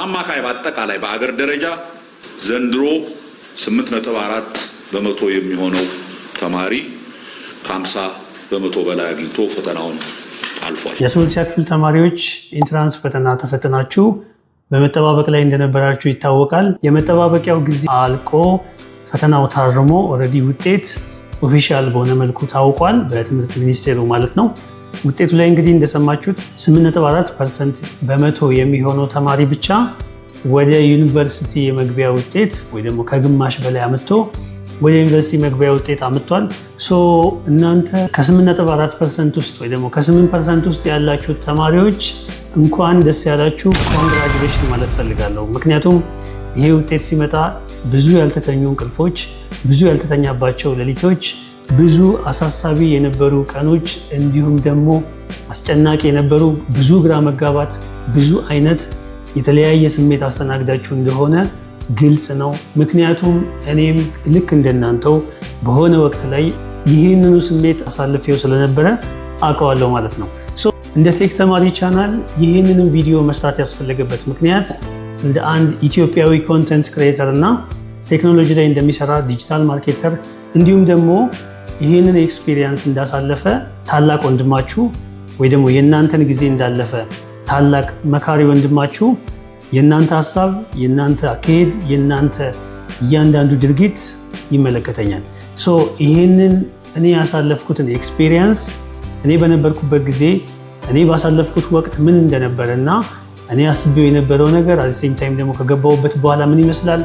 በአማካይ በአጠቃላይ በአገር ደረጃ ዘንድሮ 8.4% የሚሆነው ተማሪ ከ50% በላይ አግኝቶ ፈተናውን አልፏል። የ12ኛ ክፍል ተማሪዎች ኢንትራንስ ፈተና ተፈትናችሁ በመጠባበቅ ላይ እንደነበራችሁ ይታወቃል። የመጠባበቂያው ጊዜ አልቆ ፈተናው ታርሞ ኦልሬዲ ውጤት ኦፊሻል በሆነ መልኩ ታውቋል፣ በትምህርት ሚኒስቴሩ ማለት ነው። ውጤቱ ላይ እንግዲህ እንደሰማችሁት 8.4% የሚሆነው ተማሪ ብቻ ወደ ዩኒቨርሲቲ የመግቢያ ውጤት ወይ ደግሞ ከግማሽ በላይ አመጥቶ ወደ ዩኒቨርሲቲ መግቢያ ውጤት አመጥቷል። እናንተ ከ8.4% ውስጥ ወይ ደግሞ ከ8% ውስጥ ያላችሁ ተማሪዎች እንኳን ደስ ያላችሁ፣ ኮንግራጁሌሽን ማለት ፈልጋለሁ። ምክንያቱም ይሄ ውጤት ሲመጣ ብዙ ያልተተኙ እንቅልፎች፣ ብዙ ያልተተኛባቸው ሌሊቶች፣ ብዙ አሳሳቢ የነበሩ ቀኖች እንዲሁም ደግሞ አስጨናቂ የነበሩ ብዙ ግራ መጋባት፣ ብዙ አይነት የተለያየ ስሜት አስተናግዳችሁ እንደሆነ ግልጽ ነው። ምክንያቱም እኔም ልክ እንደናንተው በሆነ ወቅት ላይ ይህንኑ ስሜት አሳልፌው ስለነበረ አውቀዋለሁ ማለት ነው። እንደ ቴክ ተማሪ ቻናል ይህንንም ቪዲዮ መስራት ያስፈለገበት ምክንያት እንደ አንድ ኢትዮጵያዊ ኮንተንት ክሬተር እና ቴክኖሎጂ ላይ እንደሚሰራ ዲጂታል ማርኬተር እንዲሁም ደግሞ ይህንን ኤክስፒሪየንስ እንዳሳለፈ ታላቅ ወንድማችሁ ወይ ደግሞ የእናንተን ጊዜ እንዳለፈ ታላቅ መካሪ ወንድማችሁ የእናንተ ሀሳብ፣ የእናንተ አካሄድ፣ የእናንተ እያንዳንዱ ድርጊት ይመለከተኛል። ይህንን እኔ ያሳለፍኩትን ኤክስፒሪየንስ እኔ በነበርኩበት ጊዜ እኔ ባሳለፍኩት ወቅት ምን እንደነበረ እና እኔ አስቤው የነበረው ነገር አዘሴም ታይም ደግሞ ከገባሁበት በኋላ ምን ይመስላል፣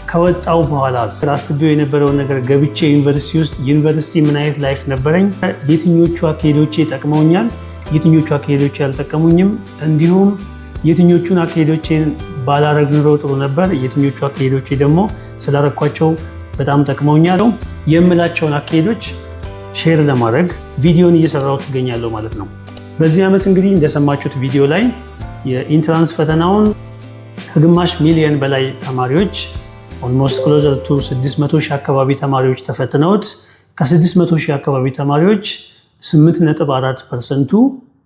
ከወጣው በኋላ አስቤው የነበረውን ነገር ገብቼ ዩኒቨርሲቲ ምን አይነት ላይፍ ነበረኝ፣ የትኞቹ አካሄዶቼ ጠቅመውኛል፣ የትኞቹ አካሄዶቼ ያልጠቀሙኝም፣ እንዲሁም የትኞቹን አካሄዶቼን ባላረግ ኖሮ ጥሩ ነበር፣ የትኞቹ አካሄዶቼ ደግሞ ስላረኳቸው በጣም ጠቅመውኛል የምላቸውን አካሄዶች ሼር ለማድረግ ቪዲዮን እየሰራሁት ትገኛለሁ ማለት ነው። በዚህ ዓመት እንግዲህ እንደሰማችሁት ቪዲዮ ላይ የኢንትራንስ ፈተናውን ከግማሽ ሚሊዮን በላይ ተማሪዎች ኦልሞስት ክሎዘር ቱ 600,000 አካባቢ ተማሪዎች ተፈትነውት ከ600,000 አካባቢ ተማሪዎች 8.4%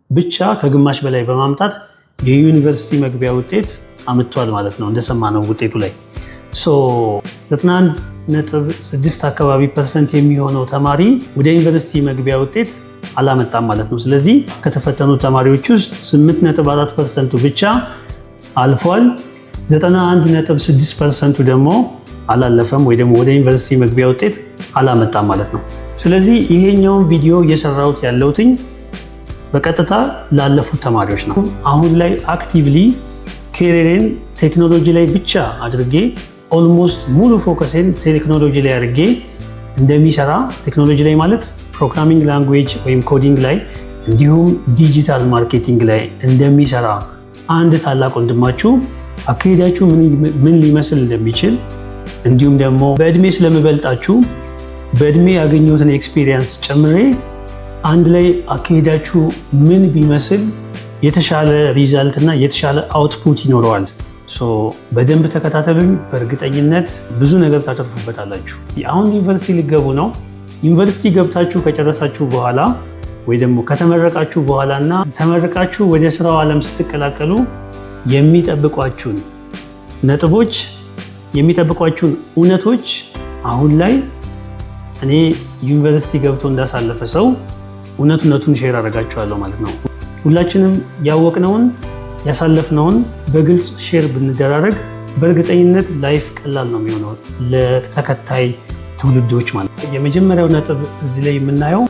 ብቻ ከግማሽ በላይ በማምጣት የዩኒቨርሲቲ መግቢያ ውጤት አምጥቷል ማለት ነው። እንደሰማነው ውጤቱ ላይ 91.6 አካባቢ % የሚሆነው ተማሪ ወደ ዩኒቨርሲቲ መግቢያ ውጤት አላመጣም ማለት ነው። ስለዚህ ከተፈተኑ ተማሪዎች ውስጥ 8.4% ብቻ አልፏል። 91.6% ደግሞ አላለፈም ወይ ደግሞ ወደ ዩኒቨርሲቲ መግቢያ ውጤት አላመጣም ማለት ነው። ስለዚህ ይሄኛውን ቪዲዮ እየሰራሁት ያለሁትኝ በቀጥታ ላለፉት ተማሪዎች ነው። አሁን ላይ አክቲቭሊ ኬሪየሬን ቴክኖሎጂ ላይ ብቻ አድርጌ ኦልሞስት ሙሉ ፎከሴን ቴክኖሎጂ ላይ አድርጌ እንደሚሰራ ቴክኖሎጂ ላይ ማለት ፕሮግራሚንግ ላንጉዌጅ ወይም ኮዲንግ ላይ እንዲሁም ዲጂታል ማርኬቲንግ ላይ እንደሚሰራ አንድ ታላቅ ወንድማችሁ አካሄዳችሁ ምን ሊመስል እንደሚችል እንዲሁም ደግሞ በእድሜ ስለምበልጣችሁ በእድሜ ያገኘሁትን ኤክስፒሪየንስ ጨምሬ አንድ ላይ አካሄዳችሁ ምን ቢመስል የተሻለ ሪዛልት እና የተሻለ አውትፑት ይኖረዋል። በደንብ ተከታተሉኝ። በእርግጠኝነት ብዙ ነገር ታተርፉበታላችሁ። አሁን ዩኒቨርሲቲ ልገቡ ነው። ዩኒቨርሲቲ ገብታችሁ ከጨረሳችሁ በኋላ ወይ ደግሞ ከተመረቃችሁ በኋላ እና ተመረቃችሁ ወደ ስራው ዓለም ስትቀላቀሉ የሚጠብቋችሁን ነጥቦች፣ የሚጠብቋችሁን እውነቶች አሁን ላይ እኔ ዩኒቨርሲቲ ገብቶ እንዳሳለፈ ሰው እውነቱን ሼር አደርጋችኋለሁ ማለት ነው። ሁላችንም ያወቅነውን ያሳለፍነውን በግልጽ ሼር ብንደራረግ በእርግጠኝነት ላይፍ ቀላል ነው የሚሆነው ለተከታይ ትውልዶች ማለት ነው። የመጀመሪያው ነጥብ እዚህ ላይ የምናየው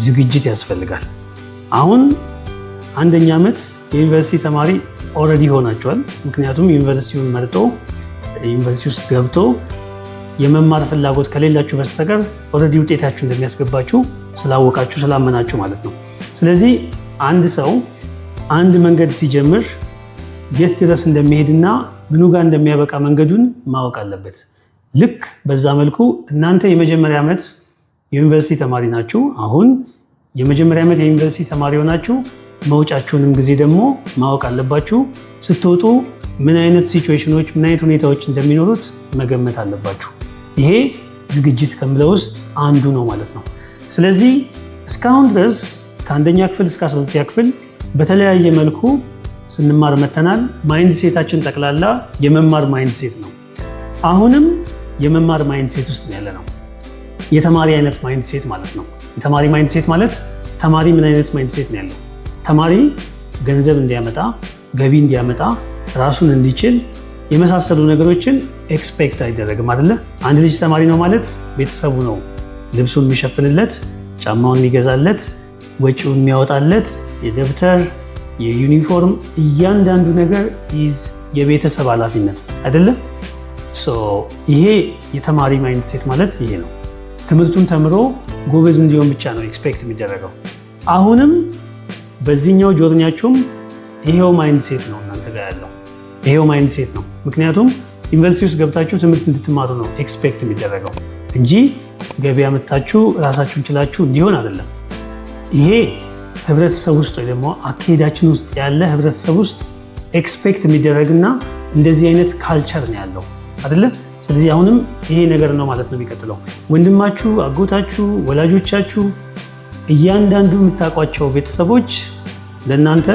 ዝግጅት ያስፈልጋል። አሁን አንደኛ ዓመት የዩኒቨርሲቲ ተማሪ ኦልሬዲ ሆናችኋል። ምክንያቱም ዩኒቨርሲቲውን መርጦ ዩኒቨርሲቲ ውስጥ ገብቶ የመማር ፍላጎት ከሌላችሁ በስተቀር ኦልሬዲ ውጤታችሁ እንደሚያስገባችሁ ስላወቃችሁ ስላመናችሁ ማለት ነው። ስለዚህ አንድ ሰው አንድ መንገድ ሲጀምር የት ድረስ እንደሚሄድና ምኑ ጋር እንደሚያበቃ መንገዱን ማወቅ አለበት። ልክ በዛ መልኩ እናንተ የመጀመሪያ ዓመት የዩኒቨርሲቲ ተማሪ ናችሁ። አሁን የመጀመሪያ ዓመት የዩኒቨርሲቲ ተማሪ ሆናችሁ መውጫችሁንም ጊዜ ደግሞ ማወቅ አለባችሁ። ስትወጡ ምን አይነት ሲቹዌሽኖች፣ ምን አይነት ሁኔታዎች እንደሚኖሩት መገመት አለባችሁ። ይሄ ዝግጅት ከምለው ውስጥ አንዱ ነው ማለት ነው። ስለዚህ እስካሁን ድረስ ከአንደኛ ክፍል እስከ 12ኛ ክፍል በተለያየ መልኩ ስንማር መተናል። ማይንድ ሴታችን ጠቅላላ የመማር ማይንድ ሴት ነው። አሁንም የመማር ማይንድ ሴት ውስጥ ያለ ነው። የተማሪ አይነት ማይንድ ሴት ማለት ነው። የተማሪ ማይንድ ሴት ማለት ተማሪ ምን አይነት ማይንድ ሴት ነው ያለው? ተማሪ ገንዘብ እንዲያመጣ፣ ገቢ እንዲያመጣ፣ ራሱን እንዲችል የመሳሰሉ ነገሮችን ኤክስፔክት አይደረግም አይደለ? አንድ ልጅ ተማሪ ነው ማለት ቤተሰቡ ነው ልብሱን የሚሸፍንለት፣ ጫማውን የሚገዛለት፣ ወጪውን የሚያወጣለት፣ የደብተር የዩኒፎርም እያንዳንዱ ነገር የቤተሰብ ኃላፊነት አይደለም። ይሄ የተማሪ ማይንድ ሴት ማለት ይሄ ነው። ትምህርቱን ተምሮ ጎበዝ እንዲሆን ብቻ ነው ኤክስፔክት የሚደረገው። አሁንም በዚህኛው ጆርኒያችሁም ይሄው ማይንድ ሴት ነው እናንተ ጋር ያለው፣ ይሄው ማይንድ ሴት ነው። ምክንያቱም ዩኒቨርሲቲ ውስጥ ገብታችሁ ትምህርት እንድትማሩ ነው ኤክስፔክት የሚደረገው እንጂ ገበያ መታችሁ ራሳችሁን ችላችሁ እንዲሆን አይደለም። ይሄ ህብረተሰብ ውስጥ ወይ ደግሞ አካሄዳችን ውስጥ ያለ ህብረተሰብ ውስጥ ኤክስፔክት የሚደረግና እንደዚህ አይነት ካልቸር ነው ያለው አይደለ? ስለዚህ አሁንም ይሄ ነገር ነው ማለት ነው የሚቀጥለው። ወንድማችሁ፣ አጎታችሁ፣ ወላጆቻችሁ፣ እያንዳንዱ የምታውቋቸው ቤተሰቦች ለእናንተ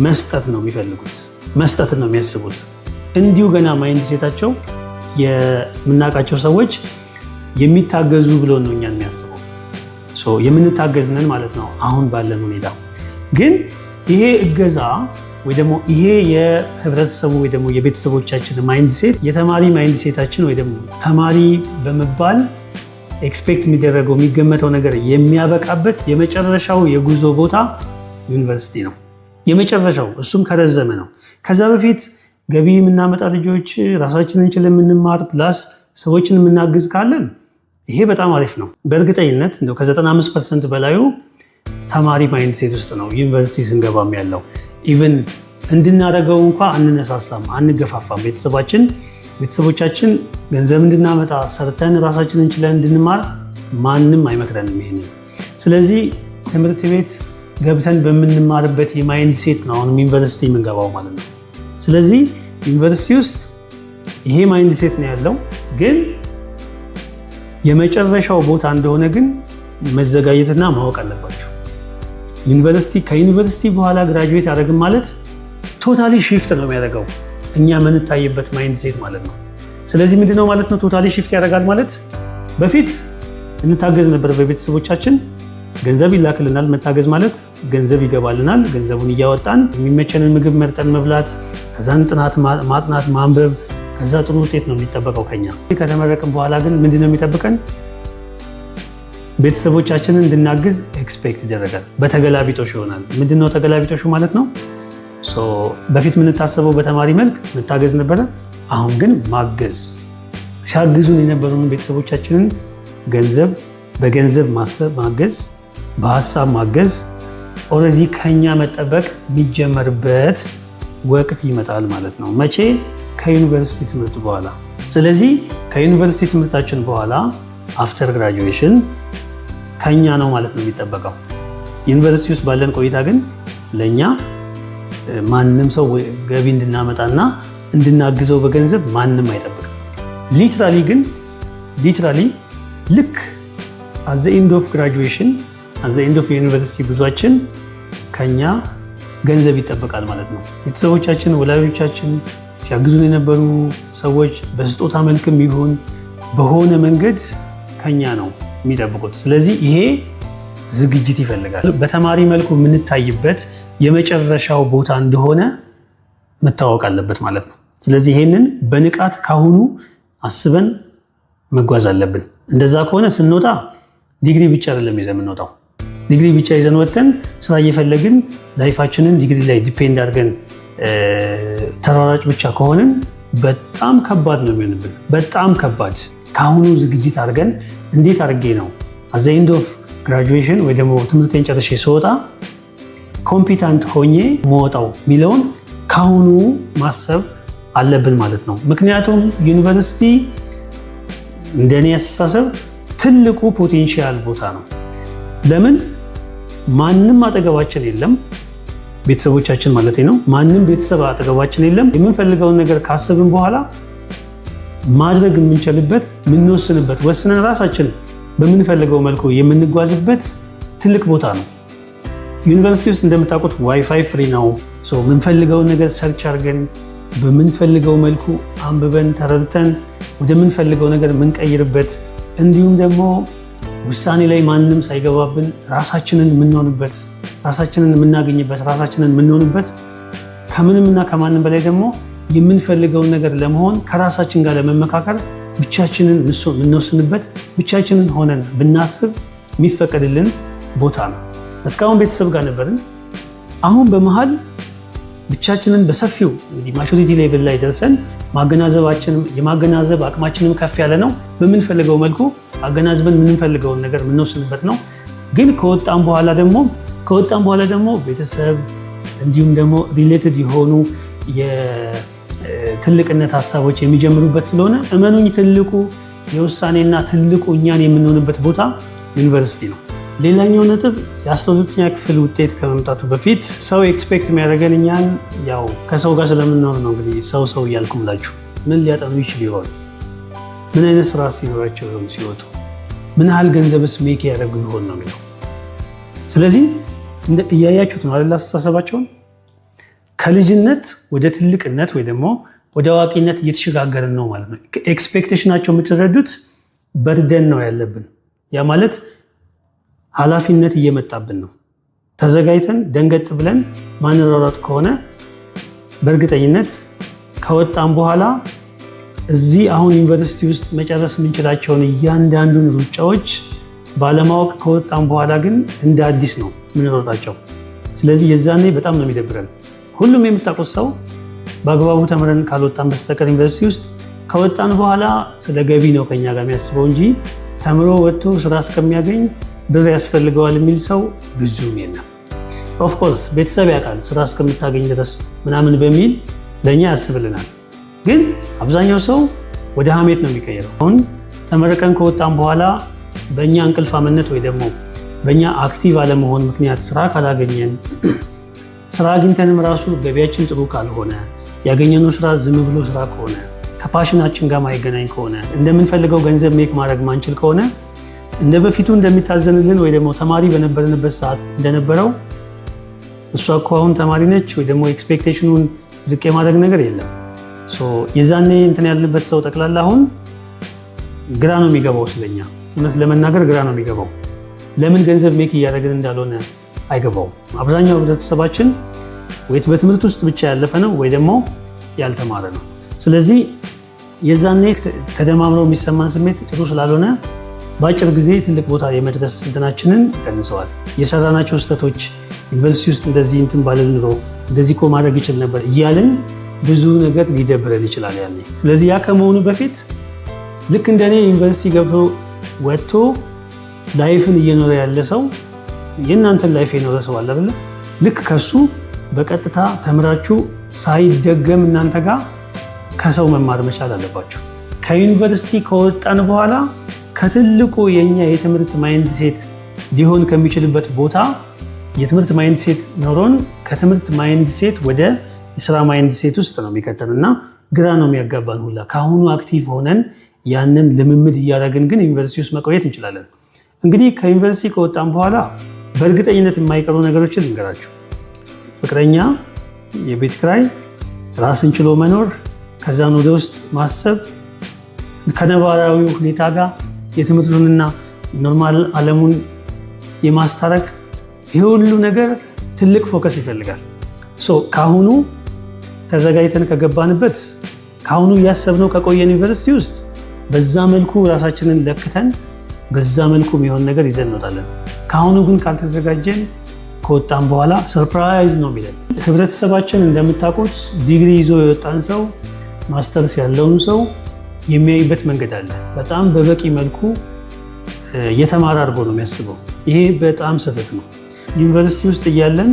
መስጠት ነው የሚፈልጉት፣ መስጠትን ነው የሚያስቡት። እንዲሁ ገና ማይንድ ሴታቸው የምናውቃቸው ሰዎች የሚታገዙ ብሎ ነው እኛን የሚያስበው። የምንታገዝነን ማለት ነው አሁን ባለን ሁኔታ። ግን ይሄ እገዛ ወይ ደግሞ ይሄ የህብረተሰቡ ወይ ደግሞ የቤተሰቦቻችን ማይንድ ሴት የተማሪ ማይንድ ሴታችን ወይ ደግሞ ተማሪ በመባል ኤክስፔክት የሚደረገው የሚገመተው ነገር የሚያበቃበት የመጨረሻው የጉዞ ቦታ ዩኒቨርሲቲ ነው። የመጨረሻው እሱም ከረዘመ ነው። ከዛ በፊት ገቢ የምናመጣ ልጆች ራሳችንን ችለን የምንማር ፕላስ ሰዎችን የምናግዝ ካለን ይሄ በጣም አሪፍ ነው። በእርግጠኝነት እንደው ከ95% በላዩ ተማሪ ማይንድ ሴት ውስጥ ነው ዩኒቨርሲቲ ስንገባም ያለው። ኢቨን እንድናደርገው እንኳ አንነሳሳም፣ አንገፋፋም። ቤተሰቦቻችን ገንዘብ እንድናመጣ ሰርተን ራሳችንን ችለን እንድንማር ማንም አይመክረንም ይሄንን። ስለዚህ ትምህርት ቤት ገብተን በምንማርበት የማይንድ ሴት ነው አሁንም ዩኒቨርሲቲ የምንገባው ማለት ነው። ስለዚህ ዩኒቨርሲቲ ውስጥ ይሄ ማይንድ ሴት ነው ያለው። ግን የመጨረሻው ቦታ እንደሆነ ግን መዘጋጀትና ማወቅ አለባቸው። ከዩኒቨርሲቲ በኋላ ግራጁዌት ያደረግን ማለት ቶታሊ ሺፍት ነው የሚያደርገው እኛ የምንታይበት ማይንድ ሴት ማለት ነው። ስለዚህ ምንድነው ማለት ነው ቶታሊ ሺፍት ያደርጋል ማለት? በፊት እንታገዝ ነበር በቤተሰቦቻችን፣ ገንዘብ ይላክልናል። መታገዝ ማለት ገንዘብ ይገባልናል። ገንዘቡን እያወጣን የሚመቸንን ምግብ መርጠን መብላት፣ ከዛን ጥናት ማጥናት፣ ማንበብ፣ ከዛ ጥሩ ውጤት ነው የሚጠበቀው ከኛ። ከተመረቅን በኋላ ግን ምንድነው የሚጠብቀን? ቤተሰቦቻችንን እንድናግዝ ኤክስፔክት ይደረጋል። በተገላቢጦሽ ይሆናል። ምንድነው ተገላቢጦሹ ማለት ነው? በፊት የምንታሰበው በተማሪ መልክ መታገዝ ነበረ። አሁን ግን ማገዝ፣ ሲያግዙን የነበሩን ቤተሰቦቻችንን በገንዘብ ማገዝ፣ በሀሳብ ማገዝ ኦልሬዲ ከኛ መጠበቅ የሚጀመርበት ወቅት ይመጣል ማለት ነው። መቼ? ከዩኒቨርሲቲ ትምህርት በኋላ። ስለዚህ ከዩኒቨርሲቲ ትምህርታችን በኋላ አፍተር ግራጁዌሽን ከኛ ነው ማለት ነው የሚጠበቀው። ዩኒቨርሲቲ ውስጥ ባለን ቆይታ ግን ለእኛ ማንም ሰው ገቢ እንድናመጣና እንድናግዘው በገንዘብ ማንም አይጠብቅም። ሊትራሊ ልክ አት ዘ ኤንድ ኦፍ ግራጁዌሽን አት ዘ ኤንድ ኦፍ ዩኒቨርሲቲ ጉዟችን ከኛ ገንዘብ ይጠበቃል ማለት ነው። ቤተሰቦቻችን፣ ወላጆቻችን፣ ሲያግዙን የነበሩ ሰዎች በስጦታ መልክም ይሁን በሆነ መንገድ ከኛ ነው የሚጠብቁት። ስለዚህ ይሄ ዝግጅት ይፈልጋል። በተማሪ መልኩ የምንታይበት የመጨረሻው ቦታ እንደሆነ መታወቅ አለበት ማለት ነው። ስለዚህ ይሄንን በንቃት ካሁኑ አስበን መጓዝ አለብን። እንደዛ ከሆነ ስንወጣ ዲግሪ ብቻ አይደለም ይዘን የምንወጣው። ዲግሪ ብቻ ይዘን ወጥተን ስራ እየፈለግን ላይፋችንን ዲግሪ ላይ ዲፔንድ አድርገን ተሯራጭ ብቻ ከሆንን በጣም ከባድ ነው የሚሆንብን። በጣም ከባድ። ከአሁኑ ዝግጅት አድርገን እንዴት አድርጌ ነው አት ዘ ኤንድ ኦፍ ግራጁዌሽን ወይ ደግሞ ትምህርቴን ጨርሼ ስወጣ ኮምፒታንት ሆኜ መወጣው የሚለውን ከአሁኑ ማሰብ አለብን ማለት ነው። ምክንያቱም ዩኒቨርሲቲ እንደኔ አስተሳሰብ ትልቁ ፖቴንሻል ቦታ ነው። ለምን? ማንም አጠገባችን የለም፣ ቤተሰቦቻችን ማለት ነው። ማንም ቤተሰብ አጠገባችን የለም። የምንፈልገውን ነገር ካሰብን በኋላ ማድረግ የምንችልበት የምንወስንበት፣ ወስነን ራሳችን በምንፈልገው መልኩ የምንጓዝበት ትልቅ ቦታ ነው። ዩኒቨርሲቲ ውስጥ እንደምታውቁት ዋይፋይ ፍሪ ነው፣ የምንፈልገውን ነገር ሰርች አድርገን በምንፈልገው መልኩ አንብበን ተረድተን ወደምንፈልገው ነገር የምንቀይርበት እንዲሁም ደግሞ ውሳኔ ላይ ማንም ሳይገባብን ራሳችንን የምንሆንበት ራሳችንን የምናገኝበት ራሳችንን የምንሆንበት ከምንምና ከማንም በላይ ደግሞ የምንፈልገውን ነገር ለመሆን ከራሳችን ጋር ለመመካከር ብቻችንን የምንወስንበት ብቻችንን ሆነን ብናስብ የሚፈቀድልን ቦታ ነው። እስካሁን ቤተሰብ ጋር ነበርን። አሁን በመሃል ብቻችንን በሰፊው ማቹሪቲ ሌቭል ላይ ደርሰን የማገናዘብ አቅማችንም ከፍ ያለ ነው። በምንፈልገው መልኩ አገናዝበን የምንፈልገውን ነገር የምንወስንበት ነው። ግን ከወጣን በኋላ ደግሞ ቤተሰብ እንዲሁም ደግሞ ሪሌትድ የሆኑ የትልቅነት ሀሳቦች የሚጀምሩበት ስለሆነ እመኑኝ ትልቁ የውሳኔና ትልቁ እኛን የምንሆንበት ቦታ ዩኒቨርሲቲ ነው። ሌላኛው ነጥብ የ12ኛ ክፍል ውጤት ከመምጣቱ በፊት ሰው ኤክስፔክት የሚያደርገን እኛን ያው ከሰው ጋር ስለምንኖር ነው። እንግዲህ ሰው እያልኩ ምላችሁ ምን ሊያጠኑ ይችል ይሆን? ምን አይነት ስራ ሲኖራቸው ይሆን? ሲወጡ ምን ያህል ገንዘብስ ሜክ ያደርጉ ይሆን ነው የሚለው። ስለዚህ እያያችሁት ነው አይደል? አስተሳሰባቸውን ከልጅነት ወደ ትልቅነት ወይ ደግሞ ወደ አዋቂነት እየተሸጋገርን ነው ማለት ነው። ኤክስፔክቴሽናቸው የምትረዱት በርደን ነው ያለብን። ያ ማለት ኃላፊነት እየመጣብን ነው። ተዘጋጅተን ደንገጥ ብለን ማንሯሯጥ ከሆነ በእርግጠኝነት ከወጣን በኋላ እዚህ አሁን ዩኒቨርሲቲ ውስጥ መጨረስ የምንችላቸውን እያንዳንዱን ሩጫዎች ባለማወቅ ከወጣን በኋላ ግን እንደ አዲስ ነው የምንሮጣቸው። ስለዚህ የዛኔ በጣም ነው የሚደብረን። ሁሉም የምታውቁት ሰው በአግባቡ ተምረን ካልወጣን በስተቀር ዩኒቨርሲቲ ውስጥ ከወጣን በኋላ ስለ ገቢ ነው ከኛ ጋር የሚያስበው እንጂ ተምሮ ወጥቶ ስራ እስከሚያገኝ ብር ያስፈልገዋል የሚል ሰው ብዙም የለም። ኦፍኮርስ ቤተሰብ ያውቃል ስራ እስከምታገኝ ድረስ ምናምን በሚል ለእኛ ያስብልናል። ግን አብዛኛው ሰው ወደ ሀሜት ነው የሚቀየረው። አሁን ተመረቀን ከወጣን በኋላ በእኛ እንቅልፋምነት ወይ ደግሞ በእኛ አክቲቭ አለመሆን ምክንያት ስራ ካላገኘን፣ ስራ አግኝተንም ራሱ ገቢያችን ጥሩ ካልሆነ፣ ያገኘነው ስራ ዝም ብሎ ስራ ከሆነ፣ ከፓሽናችን ጋር ማይገናኝ ከሆነ፣ እንደምንፈልገው ገንዘብ ሜክ ማድረግ ማንችል ከሆነ እንደ በፊቱ እንደሚታዘንልን ወይ ደግሞ ተማሪ በነበርንበት ሰዓት እንደነበረው እሷ እኮ አሁን ተማሪ ነች ወይ ደግሞ ኤክስፔክቴሽኑን ዝቅ የማድረግ ነገር የለም። የዛኔ እንትን ያልንበት ሰው ጠቅላላ አሁን ግራ ነው የሚገባው። ስለኛ እውነት ለመናገር ግራ ነው የሚገባው። ለምን ገንዘብ ሜክ እያደረግን እንዳልሆነ አይገባውም። አብዛኛው ህብረተሰባችን ወይ በትምህርት ውስጥ ብቻ ያለፈ ነው ወይ ደግሞ ያልተማረ ነው። ስለዚህ የዛኔ ተደማምሮ የሚሰማን ስሜት ጥሩ ስላልሆነ በአጭር ጊዜ ትልቅ ቦታ የመድረስ እንትናችንን ቀንሰዋል። የሰራናቸው ስህተቶች ዩኒቨርሲቲ ውስጥ እንደዚህ እንትን ባለን ኑሮ እንደዚህ እኮ ማድረግ ይችል ነበር እያልን ብዙ ነገር ሊደብረን ይችላል ያኔ። ስለዚህ ያ ከመሆኑ በፊት ልክ እንደኔ ዩኒቨርሲቲ ገብቶ ወጥቶ ላይፍን እየኖረ ያለ ሰው የእናንተን ላይፍ የኖረ ሰው አለ አይደል? ልክ ከሱ በቀጥታ ተምራችሁ ሳይደገም እናንተ ጋር ከሰው መማር መቻል አለባችሁ። ከዩኒቨርሲቲ ከወጣን በኋላ ከትልቁ የኛ የትምህርት ማይንድ ሴት ሊሆን ከሚችልበት ቦታ የትምህርት ማይንድ ሴት ኖሮን ከትምህርት ማይንድ ሴት ወደ የስራ ማይንድ ሴት ውስጥ ነው የሚከተን እና ግራ ነው የሚያጋባን ሁላ። ከአሁኑ አክቲቭ ሆነን ያንን ልምምድ እያደረግን ግን ዩኒቨርሲቲ ውስጥ መቆየት እንችላለን። እንግዲህ ከዩኒቨርሲቲ ከወጣን በኋላ በእርግጠኝነት የማይቀሩ ነገሮችን ልንገራችሁ። ፍቅረኛ፣ የቤት ኪራይ፣ ራስን ችሎ መኖር፣ ከዛን ወደ ውስጥ ማሰብ፣ ከነባራዊ ሁኔታ ጋር የትምህርቱንና ኖርማል ዓለሙን የማስታረቅ ይሄ ሁሉ ነገር ትልቅ ፎከስ ይፈልጋል። ከአሁኑ ተዘጋጅተን ከገባንበት ከአሁኑ እያሰብነው ከቆየን ዩኒቨርሲቲ ውስጥ በዛ መልኩ ራሳችንን ለክተን በዛ መልኩ የሚሆን ነገር ይዘን እንወጣለን። ከአሁኑ ግን ካልተዘጋጀን ከወጣን በኋላ ሰርፕራይዝ ነው የሚለን። ህብረተሰባችን እንደምታውቁት ዲግሪ ይዞ የወጣን ሰው ማስተርስ ያለውን ሰው የሚያይበት መንገድ አለ። በጣም በበቂ መልኩ የተማረ አድርጎ ነው የሚያስበው። ይሄ በጣም ስህተት ነው። ዩኒቨርሲቲ ውስጥ እያለን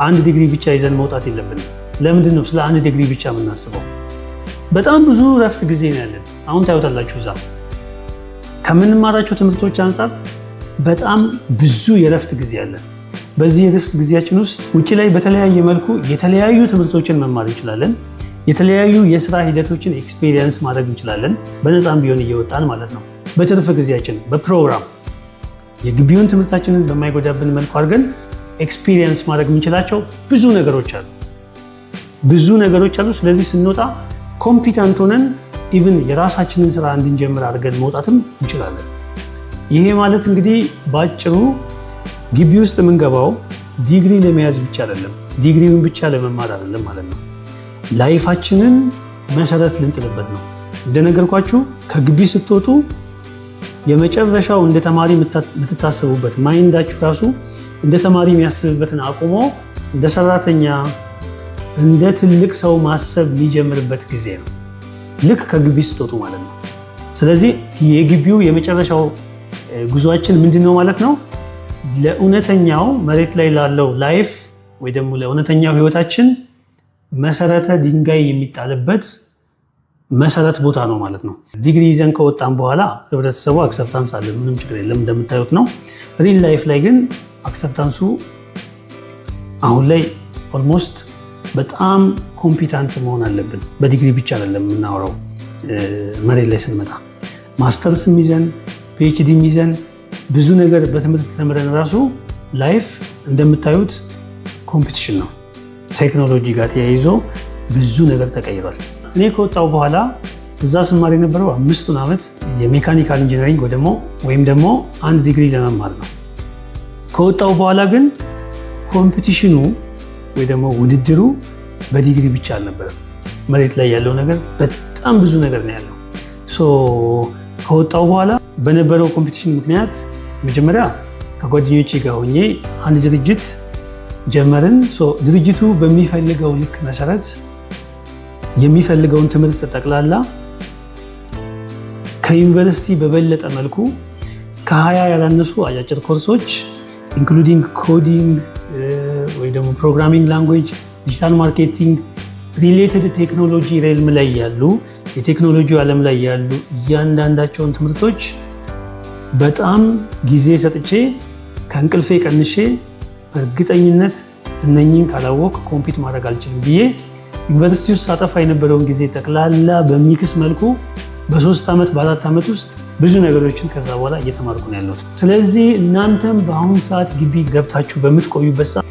አንድ ዲግሪ ብቻ ይዘን መውጣት የለብንም። ለምንድን ነው ስለ አንድ ዲግሪ ብቻ የምናስበው? በጣም ብዙ ረፍት ጊዜ ነው ያለን። አሁን ታዩታላችሁ። እዛ ከምንማራቸው ትምህርቶች አንጻር በጣም ብዙ የረፍት ጊዜ አለን። በዚህ የረፍት ጊዜያችን ውስጥ ውጭ ላይ በተለያየ መልኩ የተለያዩ ትምህርቶችን መማር እንችላለን። የተለያዩ የስራ ሂደቶችን ኤክስፔሪየንስ ማድረግ እንችላለን። በነፃም ቢሆን እየወጣን ማለት ነው። በትርፍ ጊዜያችን በፕሮግራም የግቢውን ትምህርታችንን በማይጎዳብን መልኩ አድርገን ኤክስፒሪየንስ ማድረግ የምንችላቸው ብዙ ነገሮች አሉ። ብዙ ነገሮች አሉ። ስለዚህ ስንወጣ ኮምፒተንት ሆነን ኢቭን የራሳችንን ስራ እንድንጀምር አድርገን መውጣትም እንችላለን። ይሄ ማለት እንግዲህ በአጭሩ ግቢ ውስጥ የምንገባው ዲግሪ ለመያዝ ብቻ አይደለም፣ ዲግሪውን ብቻ ለመማር አይደለም ማለት ነው። ላይፋችንን መሰረት ልንጥልበት ነው። እንደነገርኳችሁ ከግቢ ስትወጡ የመጨረሻው እንደ ተማሪ የምትታሰቡበት ማይንዳችሁ ራሱ እንደ ተማሪ የሚያስብበትን አቁሞ እንደ ሰራተኛ እንደ ትልቅ ሰው ማሰብ የሚጀምርበት ጊዜ ነው፣ ልክ ከግቢ ስትወጡ ማለት ነው። ስለዚህ የግቢው የመጨረሻው ጉዟችን ምንድን ነው ማለት ነው? ለእውነተኛው መሬት ላይ ላለው ላይፍ ወይ ደግሞ ለእውነተኛው ህይወታችን መሰረተ ድንጋይ የሚጣልበት መሰረት ቦታ ነው ማለት ነው። ዲግሪ ይዘን ከወጣን በኋላ ህብረተሰቡ አክሰፕታንስ አለ፣ ምንም ችግር የለም እንደምታዩት ነው። ሪል ላይፍ ላይ ግን አክሰፕታንሱ አሁን ላይ ኦልሞስት በጣም ኮምፒታንት መሆን አለብን። በዲግሪ ብቻ አይደለም የምናወራው። መሬት ላይ ስንመጣ ማስተርስም ይዘን ፒኤችዲም ይዘን ብዙ ነገር በትምህርት ተምረን ራሱ ላይፍ እንደምታዩት ኮምፒቲሽን ነው። ቴክኖሎጂ ጋር ተያይዞ ብዙ ነገር ተቀይሯል። እኔ ከወጣው በኋላ እዛ ስማር የነበረው 5 ዓመት የሜካኒካል ኢንጂነሪንግ ወይም ደግሞ አንድ ዲግሪ ለመማር ነው። ከወጣው በኋላ ግን ኮምፒቲሽኑ ወይ ደግሞ ውድድሩ በዲግሪ ብቻ አልነበረም። መሬት ላይ ያለው ነገር በጣም ብዙ ነገር ነው ያለው። ከወጣው በኋላ በነበረው ኮምፒቲሽን ምክንያት መጀመሪያ ከጓደኞቼ ጋር ሆኜ አንድ ድርጅት ጀመርን። ድርጅቱ በሚፈልገው ልክ መሰረት የሚፈልገውን ትምህርት ጠቅላላ ከዩኒቨርሲቲ በበለጠ መልኩ ከ20 ያላነሱ አጫጭር ኮርሶች ኢንክሉዲንግ ኮዲንግ ወይ ደግሞ ፕሮግራሚንግ ላንጉዌጅ፣ ዲጂታል ማርኬቲንግ፣ ሪሌትድ ቴክኖሎጂ ሬልም ላይ ያሉ የቴክኖሎጂ ዓለም ላይ ያሉ እያንዳንዳቸውን ትምህርቶች በጣም ጊዜ ሰጥቼ ከእንቅልፌ ቀንሼ በእርግጠኝነት እነኚህን ካላወቅ ኮምፒት ማድረግ አልችልም ብዬ ዩኒቨርሲቲ ውስጥ ሳጠፋ የነበረውን ጊዜ ጠቅላላ በሚክስ መልኩ በ3 ዓመት በ4 ዓመት ውስጥ ብዙ ነገሮችን ከዛ በኋላ እየተማርኩ ነው ያለሁት። ስለዚህ እናንተም በአሁኑ ሰዓት ግቢ ገብታችሁ በምትቆዩበት ሰዓት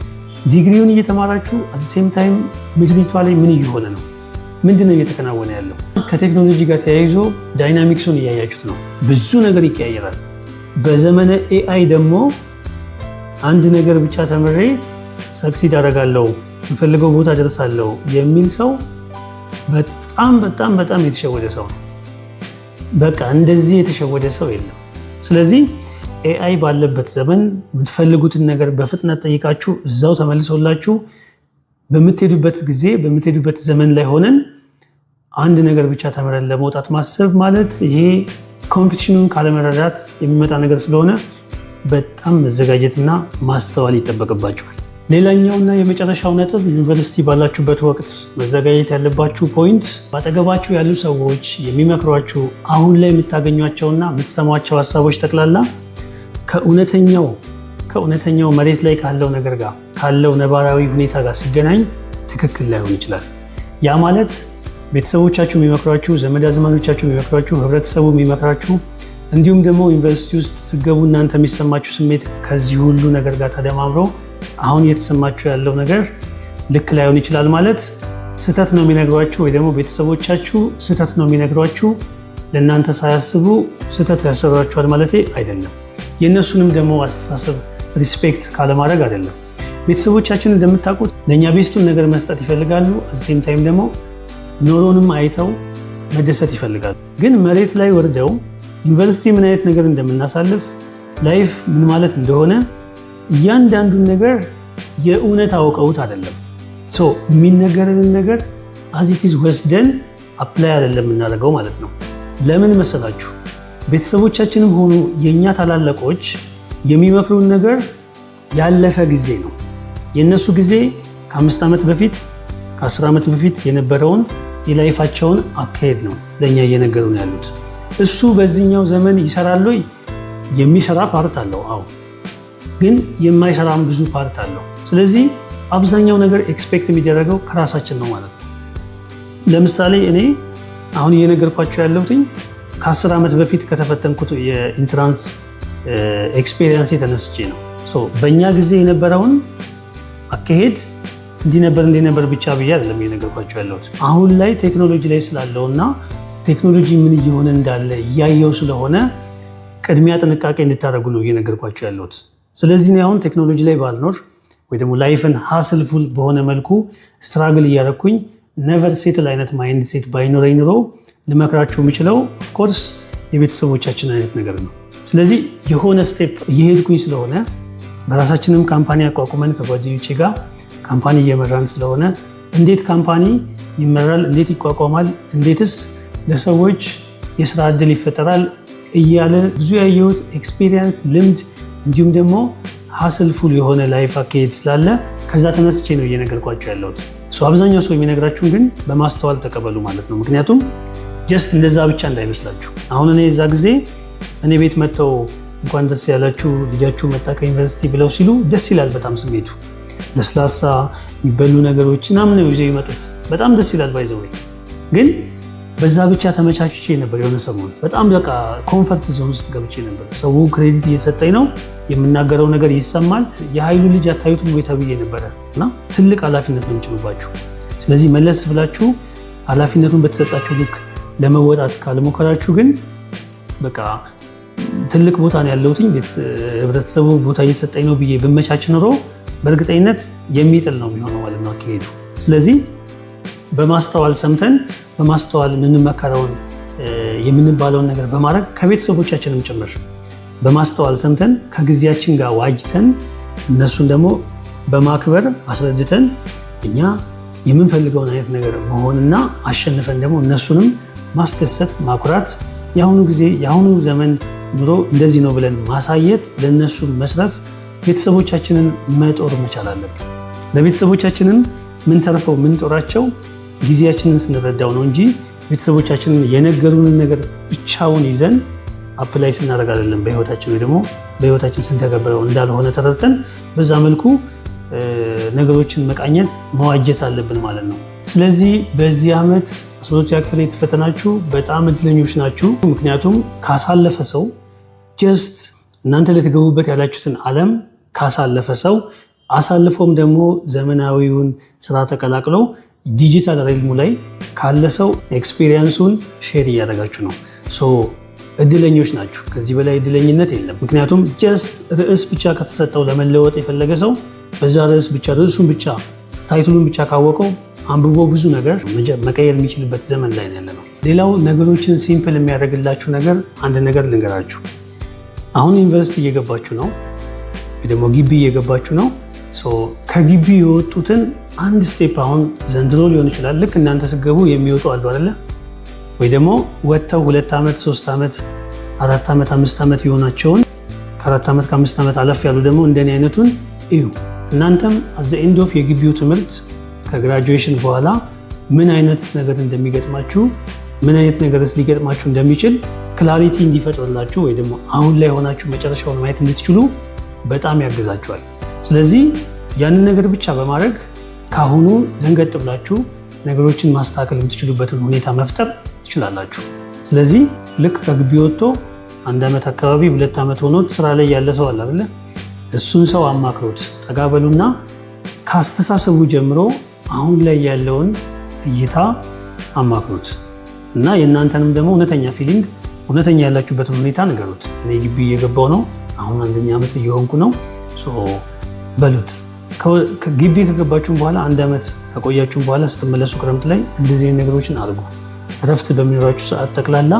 ዲግሪውን እየተማራችሁ አት ሴም ታይም ምድሪቷ ላይ ምን እየሆነ ነው? ምንድን ነው እየተከናወነ ያለው? ከቴክኖሎጂ ጋር ተያይዞ ዳይናሚክሱን እያያችሁት ነው። ብዙ ነገር ይቀያየራል። በዘመነ ኤአይ ደግሞ አንድ ነገር ብቻ ተምሬ ሰክሲድ አደርጋለሁ የምፈልገው ቦታ ደርሳለሁ የሚል ሰው በጣም በጣም በጣም የተሸወደ ሰው ነው። በቃ እንደዚህ የተሸወደ ሰው የለም። ስለዚህ ኤአይ ባለበት ዘመን የምትፈልጉትን ነገር በፍጥነት ጠይቃችሁ እዛው ተመልሶላችሁ በምትሄዱበት ጊዜ በምትሄዱበት ዘመን ላይ ሆነን አንድ ነገር ብቻ ተምረን ለመውጣት ማሰብ ማለት ይሄ ኮምፒቲሽኑን ካለመረዳት የሚመጣ ነገር ስለሆነ በጣም መዘጋጀትና ማስተዋል ይጠበቅባችኋል። ሌላኛውና የመጨረሻው ነጥብ ዩኒቨርሲቲ ባላችሁበት ወቅት መዘጋጀት ያለባችሁ ፖይንት ባጠገባችሁ ያሉ ሰዎች የሚመክሯችሁ አሁን ላይ የምታገኟቸውና የምትሰሟቸው ሀሳቦች ጠቅላላ ከእውነተኛው መሬት ላይ ካለው ነገር ጋር ካለው ነባራዊ ሁኔታ ጋር ሲገናኝ ትክክል ላይሆን ይችላል። ያ ማለት ቤተሰቦቻችሁ የሚመክሯችሁ፣ ዘመድ አዝማዶቻችሁ የሚመክሯችሁ፣ ህብረተሰቡ የሚመክራችሁ እንዲሁም ደግሞ ዩኒቨርሲቲ ውስጥ ስገቡ እናንተ የሚሰማችሁ ስሜት ከዚህ ሁሉ ነገር ጋር ተደማምሮ አሁን እየተሰማችሁ ያለው ነገር ልክ ላይሆን ይችላል ማለት ስህተት ነው የሚነግሯችሁ ወይ ደግሞ ቤተሰቦቻችሁ ስህተት ነው የሚነግሯችሁ ለእናንተ ሳያስቡ ስህተት ያሰሯችኋል ማለት አይደለም። የእነሱንም ደግሞ አስተሳሰብ ሪስፔክት ካለማድረግ አይደለም። ቤተሰቦቻችን እንደምታውቁት ለእኛ ቤስቱን ነገር መስጠት ይፈልጋሉ። አዚም ታይም ደግሞ ኖሮንም አይተው መደሰት ይፈልጋሉ። ግን መሬት ላይ ወርደው ዩኒቨርሲቲ ምን አይነት ነገር እንደምናሳልፍ ላይፍ ምን ማለት እንደሆነ እያንዳንዱን ነገር የእውነት አውቀውት አይደለም። የሚነገረንን ነገር አዚቲዝ ወስደን አፕላይ አይደለም የምናደርገው ማለት ነው። ለምን መሰላችሁ? ቤተሰቦቻችንም ሆኑ የእኛ ታላላቆች የሚመክሩን ነገር ያለፈ ጊዜ ነው። የእነሱ ጊዜ ከ5 ዓመት በፊት ከ10 ዓመት በፊት የነበረውን የላይፋቸውን አካሄድ ነው ለእኛ እየነገሩን ያሉት። እሱ በዚህኛው ዘመን ይሰራል ወይ? የሚሰራ ፓርት አለው፣ አዎ። ግን የማይሰራም ብዙ ፓርት አለው። ስለዚህ አብዛኛው ነገር ኤክስፔክት የሚደረገው ከራሳችን ነው ማለት ነው። ለምሳሌ እኔ አሁን እየነገርኳቸው ያለሁትኝ ከ10 ዓመት በፊት ከተፈተንኩት የኢንትራንስ ኤክስፔሪየንስ የተነስቼ ነው። በእኛ ጊዜ የነበረውን አካሄድ እንዲህ ነበር ብቻ ብዬ አይደለም እየነገርኳቸው ያለሁት። አሁን ላይ ቴክኖሎጂ ላይ ስላለውና ቴክኖሎጂ ምን እየሆነ እንዳለ እያየው ስለሆነ ቅድሚያ ጥንቃቄ እንድታደርጉ ነው እየነገርኳቸው ያለሁት። ስለዚህ አሁን ቴክኖሎጂ ላይ ባልኖር ወይ ደግሞ ላይፍን ሃስልፉል በሆነ መልኩ ስትራግል እያደረኩኝ ነቨር ሴትል አይነት ማይንድ ሴት ባይኖረኝ ኑሮ ልመክራችሁ የምችለው ኦፍኮርስ የቤተሰቦቻችን አይነት ነገር ነው። ስለዚህ የሆነ ስቴፕ እየሄድኩኝ ስለሆነ በራሳችንም ካምፓኒ አቋቁመን ከጓደኞቼ ጋር ካምፓኒ እየመራን ስለሆነ እንዴት ካምፓኒ ይመራል፣ እንዴት ይቋቋማል፣ እንዴትስ ለሰዎች የስራ ዕድል ይፈጠራል እያለ ብዙ ያየሁት ኤክስፒሪየንስ፣ ልምድ እንዲሁም ደግሞ ሃስልፉል የሆነ ላይፍ አካሄድ ስላለ ከዛ ተነስቼ ነው እየነገርኳቸው ያለሁት። አብዛኛው ሰው የሚነግራችሁን ግን በማስተዋል ተቀበሉ ማለት ነው። ምክንያቱም ጀስት እንደዛ ብቻ እንዳይመስላችሁ። አሁን እኔ እዛ ጊዜ እኔ ቤት መጥተው እንኳን ደስ ያላችሁ ልጃችሁ መጣ ከዩኒቨርሲቲ ብለው ሲሉ ደስ ይላል በጣም ስሜቱ። ለስላሳ የሚበሉ ነገሮች ምናምን ነው ይዘው ይመጡት። በጣም ደስ ይላል ባይዘው። ግን በዛ ብቻ ተመቻችቼ ነበር የሆነ ሰሞን በጣም በቃ ኮንፈርት ዞን ውስጥ ገብቼ ነበር። ሰው ክሬዲት እየሰጠኝ ነው፣ የምናገረው ነገር ይሰማል። የኃይሉ ልጅ አታዩትም ወይ ተብዬ ነበረ እና ትልቅ ኃላፊነት ነው የምችሉባችሁ። ስለዚህ መለስ ብላችሁ ኃላፊነቱን በተሰጣችሁ ልክ ለመወጣት ካልሞከራችሁ ግን በቃ ትልቅ ቦታ ነው ያለሁትኝ ህብረተሰቡ ቦታ እየተሰጠኝ ነው ብዬ ብመቻች ኖሮ በእርግጠኝነት የሚጥል ነው የሚሆነው ማለት ነው አካሄዱ። ስለዚህ በማስተዋል ሰምተን በማስተዋል የምንመከረውን የምንባለውን ነገር በማድረግ ከቤተሰቦቻችንም ጭምር በማስተዋል ሰምተን ከጊዜያችን ጋር ዋጅተን እነሱን ደግሞ በማክበር አስረድተን እኛ የምንፈልገውን አይነት ነገር መሆንና አሸንፈን ደግሞ እነሱንም ማስደሰት ማኩራት፣ የአሁኑ ጊዜ የአሁኑ ዘመን ኑሮ እንደዚህ ነው ብለን ማሳየት፣ ለእነሱ መስረፍ፣ ቤተሰቦቻችንን መጦር መቻል አለብን። ለቤተሰቦቻችንን ምንተርፈው ምንጦራቸው ጊዜያችንን ስንረዳው ነው እንጂ ቤተሰቦቻችንን የነገሩንን ነገር ብቻውን ይዘን አፕላይ ስናደርግ አይደለም በህይወታችን ወይ ደግሞ በህይወታችን ስንተገብረው እንዳልሆነ ተረድተን በዛ መልኩ ነገሮችን መቃኘት መዋጀት አለብን ማለት ነው። ስለዚህ በዚህ ዓመት 12ኛ ክፍል የተፈተናችሁ በጣም እድለኞች ናችሁ። ምክንያቱም ካሳለፈ ሰው ጀስት እናንተ ልትገቡበት ያላችሁትን ዓለም ካሳለፈ ሰው አሳልፎም ደግሞ ዘመናዊውን ስራ ተቀላቅሎ ዲጂታል ሬልሙ ላይ ካለ ሰው ኤክስፒሪየንሱን ሼር እያደረጋችሁ ነው። እድለኞች ናችሁ። ከዚህ በላይ እድለኝነት የለም። ምክንያቱም ጀስት ርዕስ ብቻ ከተሰጠው ለመለወጥ የፈለገ ሰው በዛ ርዕስ ብቻ ርዕሱን ብቻ ታይትሉን ብቻ ካወቀው አንብቦ ብዙ ነገር መቀየር የሚችልበት ዘመን ላይ ያለ ነው። ሌላው ነገሮችን ሲምፕል የሚያደርግላችሁ ነገር አንድ ነገር ልንገራችሁ። አሁን ዩኒቨርሲቲ እየገባችሁ ነው ወይ ደግሞ ግቢ እየገባችሁ ነው። ከግቢ የወጡትን አንድ ስቴፕ አሁን ዘንድሮ ሊሆን ይችላል ልክ እናንተ ስገቡ የሚወጡ አሉ አይደለ? ወይ ደግሞ ወጥተው 2 ዓመት 3 ዓመት 4 ዓመት 5 ዓመት የሆናቸውን ከ4 ዓመት ከ5 ዓመት አለፍ ያሉ ደግሞ እንደኔ አይነቱን እዩ። እናንተም አዘ ኤንድ ኦፍ የግቢው ትምህርት ከግራጁዌሽን በኋላ ምን አይነት ነገር እንደሚገጥማችሁ ምን አይነት ነገርስ ሊገጥማችሁ እንደሚችል ክላሪቲ እንዲፈጥርላችሁ ወይ ደግሞ አሁን ላይ ሆናችሁ መጨረሻውን ማየት እንድትችሉ በጣም ያግዛችኋል። ስለዚህ ያንን ነገር ብቻ በማድረግ ካሁኑ ደንገጥ ብላችሁ ነገሮችን ማስተካከል የምትችሉበትን ሁኔታ መፍጠር ትችላላችሁ። ስለዚህ ልክ ከግቢ ወጥቶ 1 ዓመት አካባቢ 2 ዓመት ሆኖት ስራ ላይ ያለ ሰው አለ አይደል? እሱን ሰው አማክሮት ተጋበሉና ከአስተሳሰቡ ጀምሮ አሁን ላይ ያለውን እይታ አማክሮት እና የእናንተንም ደግሞ እውነተኛ ፊሊንግ እውነተኛ ያላችሁበትን ሁኔታ ንገሩት። እኔ ግቢ እየገባው ነው፣ አሁን 1ኛ ዓመት እየሆንኩ ነው በሉት። ግቢ ከገባችሁም በኋላ 1 ዓመት ከቆያችሁም በኋላ ስትመለሱ ክረምት ላይ እንደዚህ አይነት ነገሮችን አድርጉ። እረፍት በሚኖራችሁ ሰዓት ጠቅላላ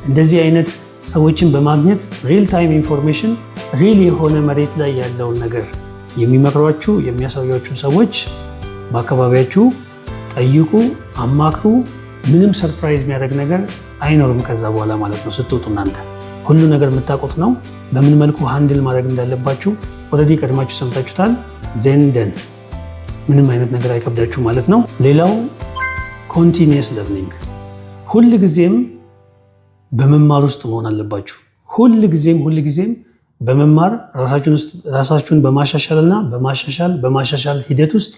እንደዚህ አይነት ሰዎችን በማግኘት ሪል ታይም ኢንፎርሜሽን ሪል የሆነ መሬት ላይ ያለውን ነገር የሚመክሯችሁ የሚያሳያችሁ ሰዎች በአካባቢያችሁ ጠይቁ፣ አማክሩ። ምንም ሰርፕራይዝ የሚያደርግ ነገር አይኖርም ከዛ በኋላ ማለት ነው። ስትወጡ እናንተ ሁሉ ነገር የምታውቁት ነው። በምን መልኩ ሃንድል ማድረግ እንዳለባችሁ ኦልሬዲ ቀድማችሁ ሰምታችሁታል። ዘንደን ምንም አይነት ነገር አይከብዳችሁ ማለት ነው። ሌላው ኮንቲኒየስ ለርኒንግ፣ ሁል ጊዜም በመማር ውስጥ መሆን አለባችሁ። ሁል ጊዜም በመማር ራሳችሁን በማሻሻልና በማሻሻል ሂደት ውስጥ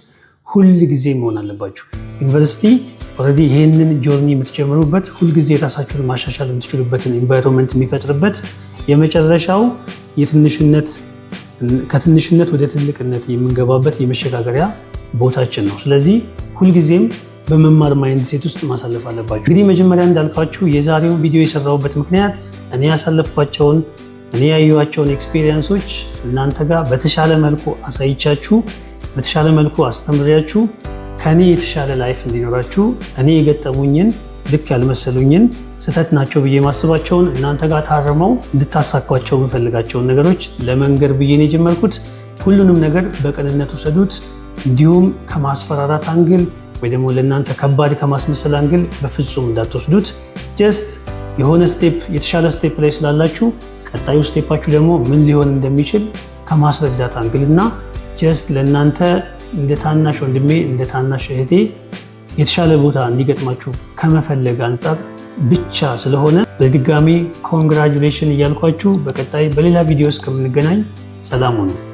ሁል ጊዜ መሆን አለባችሁ። ዩኒቨርሲቲ ኦልሬዲ ይህንን ጆርኒ የምትጀምሩበት ሁልጊዜ ራሳችሁን ማሻሻል የምትችሉበትን ኢንቫይሮንመንት የሚፈጥርበት የመጨረሻው ከትንሽነት ወደ ትልቅነት የምንገባበት የመሸጋገሪያ ቦታችን ነው። ስለዚህ ሁልጊዜም በመማር ማይንድ ሴት ውስጥ ማሳለፍ አለባችሁ። እንግዲህ መጀመሪያ እንዳልኳችሁ የዛሬውን ቪዲዮ የሰራሁበት ምክንያት እኔ ያሳለፍኳቸውን እኔ ያየኋቸውን ኤክስፔሪየንሶች እናንተ ጋር በተሻለ መልኩ አሳይቻችሁ በተሻለ መልኩ አስተምሪያችሁ ከኔ የተሻለ ላይፍ እንዲኖራችሁ እኔ የገጠሙኝን ልክ ያልመሰሉኝን ስህተት ናቸው ብዬ ማስባቸውን እናንተ ጋር ታርመው እንድታሳኳቸው የምፈልጋቸውን ነገሮች ለመንገር ብዬ ነው የጀመርኩት። ሁሉንም ነገር በቅንነት ውሰዱት። እንዲሁም ከማስፈራራት አንግል ወይ ደግሞ ለእናንተ ከባድ ከማስመሰል አንግል በፍጹም እንዳትወስዱት። ጀስት የሆነ ስቴፕ የተሻለ ስቴፕ ላይ ስላላችሁ ቀጣዩ ስቴፓችሁ ደግሞ ምን ሊሆን እንደሚችል ከማስረዳት አንግል እና ጀስት ለእናንተ እንደ ታናሽ ወንድሜ እንደ ታናሽ እህቴ የተሻለ ቦታ እንዲገጥማችሁ ከመፈለግ አንጻር ብቻ ስለሆነ በድጋሚ ኮንግራጁሌሽን እያልኳችሁ በቀጣይ በሌላ ቪዲዮ እስከምንገናኝ ሰላም ሁኑ።